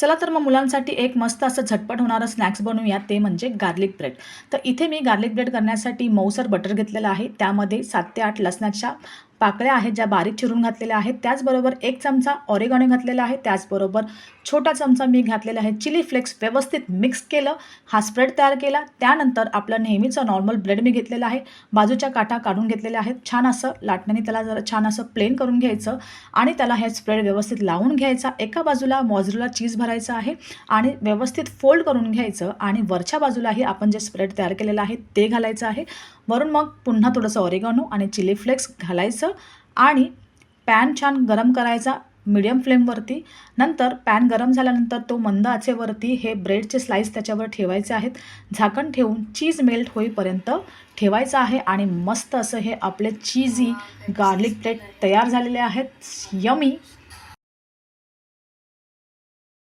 चला तर मग मुलांसाठी एक मस्त असं झटपट होणारं स्नॅक्स बनवूया, ते म्हणजे गार्लिक ब्रेड. तर इथे मी गार्लिक ब्रेड करण्यासाठी मऊसर बटर घेतलेलं आहे. त्यामध्ये 7 ते 8 लसणाच्या पाकळ्या आहेत, ज्या बारीक चिरून घातलेल्या आहेत. त्याचबरोबर 1 चमचा ऑरिगॅनो घातलेला आहे. त्याचबरोबर छोटा चमचा मी घातलेला आहे चिली फ्लेक्स. व्यवस्थित मिक्स केलं, हा स्प्रेड तयार केला. त्यानंतर आपलं नेहमीचं नॉर्मल ब्रेड मी घेतलेला आहे. बाजूच्या काठा काढून घेतलेल्या आहेत. छान असं लाटण्याने त्याला जरा छान असं प्लेन करून घ्यायचं आणि त्याला हे स्प्रेड व्यवस्थित लावून घ्यायचा. एका बाजूला मोझरेला चीज भरायचं आहे आणि व्यवस्थित फोल्ड करून घ्यायचं आणि वरच्या बाजूलाही आपण जे स्प्रेड तयार केलेलं आहे ते घालायचं आहे. वरून मग पुन्हा थोडंसं ऑरिगॅनो आणि चिली फ्लेक्स घालायचं आणि पॅन छान गरम करायचा मीडियम फ्लेमवरती. नंतर पॅन गरम झाल्यानंतर तो मंद आचेवरती हे ब्रेडचे स्लाईस त्याच्यावर ठेवायचे आहेत. झाकण ठेवून चीज मेल्ट होईपर्यंत ठेवायचं आहे आणि मस्त असं हे आपले चीजी गार्लिक ब्रेड तयार झालेले आहेत. यमी.